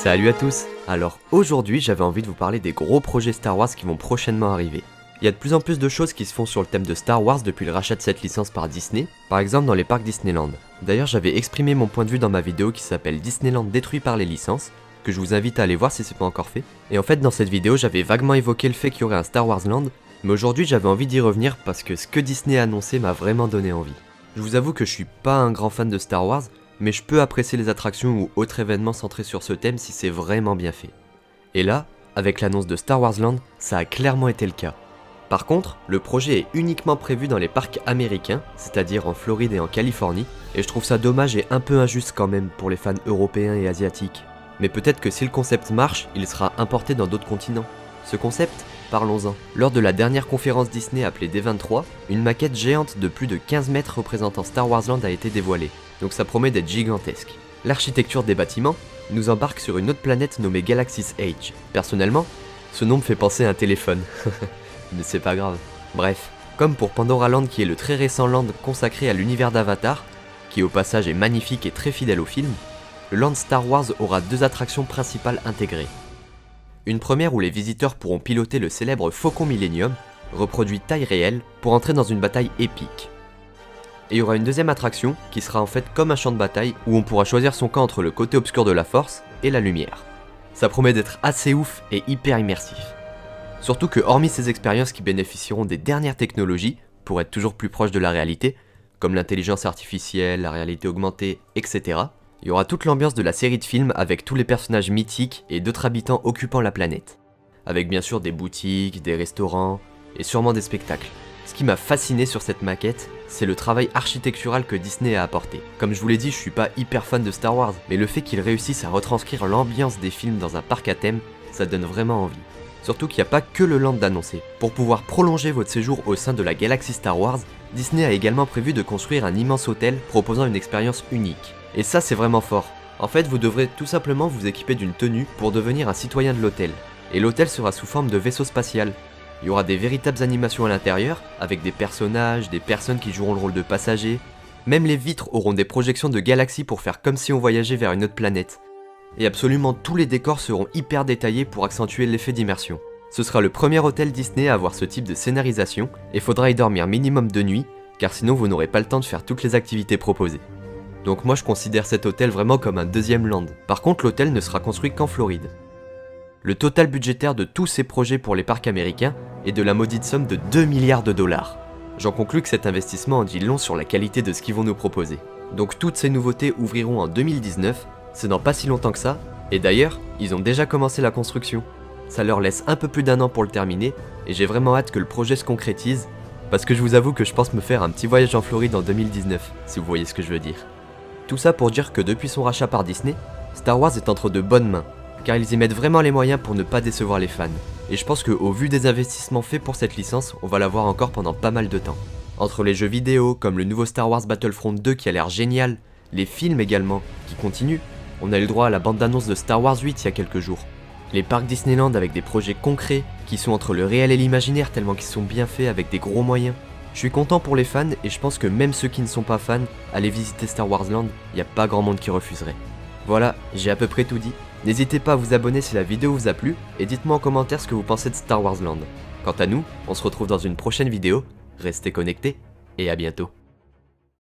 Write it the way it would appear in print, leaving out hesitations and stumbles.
Salut à tous. Alors aujourd'hui j'avais envie de vous parler des gros projets Star Wars qui vont prochainement arriver. Il y a de plus en plus de choses qui se font sur le thème de Star Wars depuis le rachat de cette licence par Disney, par exemple dans les parcs Disneyland. D'ailleurs j'avais exprimé mon point de vue dans ma vidéo qui s'appelle Disneyland détruit par les licences, que je vous invite à aller voir si c'est pas encore fait. Et en fait dans cette vidéo j'avais vaguement évoqué le fait qu'il y aurait un Star Wars Land, mais aujourd'hui j'avais envie d'y revenir parce que ce que Disney a annoncé m'a vraiment donné envie. Je vous avoue que je suis pas un grand fan de Star Wars, mais je peux apprécier les attractions ou autres événements centrés sur ce thème si c'est vraiment bien fait. Et là, avec l'annonce de Star Wars Land, ça a clairement été le cas. Par contre, le projet est uniquement prévu dans les parcs américains, c'est-à-dire en Floride et en Californie, et je trouve ça dommage et un peu injuste quand même pour les fans européens et asiatiques. Mais peut-être que si le concept marche, il sera importé dans d'autres continents. Ce concept, parlons-en. Lors de la dernière conférence Disney appelée D23, une maquette géante de plus de 15 mètres représentant Star Wars Land a été dévoilée, donc ça promet d'être gigantesque. L'architecture des bâtiments nous embarque sur une autre planète nommée Galaxy's Edge. Personnellement, ce nom me fait penser à un téléphone, mais c'est pas grave. Bref, comme pour Pandora Land qui est le très récent land consacré à l'univers d'Avatar, qui au passage est magnifique et très fidèle au film, le land Star Wars aura deux attractions principales intégrées. Une première où les visiteurs pourront piloter le célèbre Faucon Millenium, reproduit taille réelle, pour entrer dans une bataille épique. Et il y aura une deuxième attraction qui sera en fait comme un champ de bataille où on pourra choisir son camp entre le côté obscur de la force et la lumière. Ça promet d'être assez ouf et hyper immersif. Surtout que hormis ces expériences qui bénéficieront des dernières technologies pour être toujours plus proches de la réalité, comme l'intelligence artificielle, la réalité augmentée, etc., il y aura toute l'ambiance de la série de films avec tous les personnages mythiques et d'autres habitants occupant la planète. Avec bien sûr des boutiques, des restaurants et sûrement des spectacles. Ce qui m'a fasciné sur cette maquette, c'est le travail architectural que Disney a apporté. Comme je vous l'ai dit, je suis pas hyper fan de Star Wars, mais le fait qu'ils réussissent à retranscrire l'ambiance des films dans un parc à thème, ça donne vraiment envie. Surtout qu'il n'y a pas que le land d'annoncer. Pour pouvoir prolonger votre séjour au sein de la galaxie Star Wars, Disney a également prévu de construire un immense hôtel proposant une expérience unique. Et ça c'est vraiment fort. En fait vous devrez tout simplement vous équiper d'une tenue pour devenir un citoyen de l'hôtel. Et l'hôtel sera sous forme de vaisseau spatial. Il y aura des véritables animations à l'intérieur, avec des personnages, des personnes qui joueront le rôle de passagers. Même les vitres auront des projections de galaxies pour faire comme si on voyageait vers une autre planète. Et absolument tous les décors seront hyper détaillés pour accentuer l'effet d'immersion. Ce sera le premier hôtel Disney à avoir ce type de scénarisation, et faudra y dormir minimum 2 nuits, car sinon vous n'aurez pas le temps de faire toutes les activités proposées. Donc moi je considère cet hôtel vraiment comme un deuxième land. Par contre l'hôtel ne sera construit qu'en Floride. Le total budgétaire de tous ces projets pour les parcs américains est de la maudite somme de 2 milliards de dollars. J'en conclus que cet investissement en dit long sur la qualité de ce qu'ils vont nous proposer. Donc toutes ces nouveautés ouvriront en 2019, c'est dans pas si longtemps que ça, et d'ailleurs, ils ont déjà commencé la construction. Ça leur laisse un peu plus d'1 an pour le terminer, et j'ai vraiment hâte que le projet se concrétise, parce que je vous avoue que je pense me faire un petit voyage en Floride en 2019, si vous voyez ce que je veux dire. Tout ça pour dire que depuis son rachat par Disney, Star Wars est entre de bonnes mains, car ils y mettent vraiment les moyens pour ne pas décevoir les fans. Et je pense qu'au vu des investissements faits pour cette licence, on va la voir encore pendant pas mal de temps. Entre les jeux vidéo, comme le nouveau Star Wars Battlefront 2 qui a l'air génial, les films également, qui continuent, on a eu le droit à la bande-annonce de Star Wars 8 il y a quelques jours. Les parcs Disneyland avec des projets concrets, qui sont entre le réel et l'imaginaire tellement qu'ils sont bien faits avec des gros moyens. Je suis content pour les fans et je pense que même ceux qui ne sont pas fans, aller visiter Star Wars Land, il n'y a pas grand monde qui refuserait. Voilà, j'ai à peu près tout dit. N'hésitez pas à vous abonner si la vidéo vous a plu et dites-moi en commentaire ce que vous pensez de Star Wars Land. Quant à nous, on se retrouve dans une prochaine vidéo, restez connectés et à bientôt.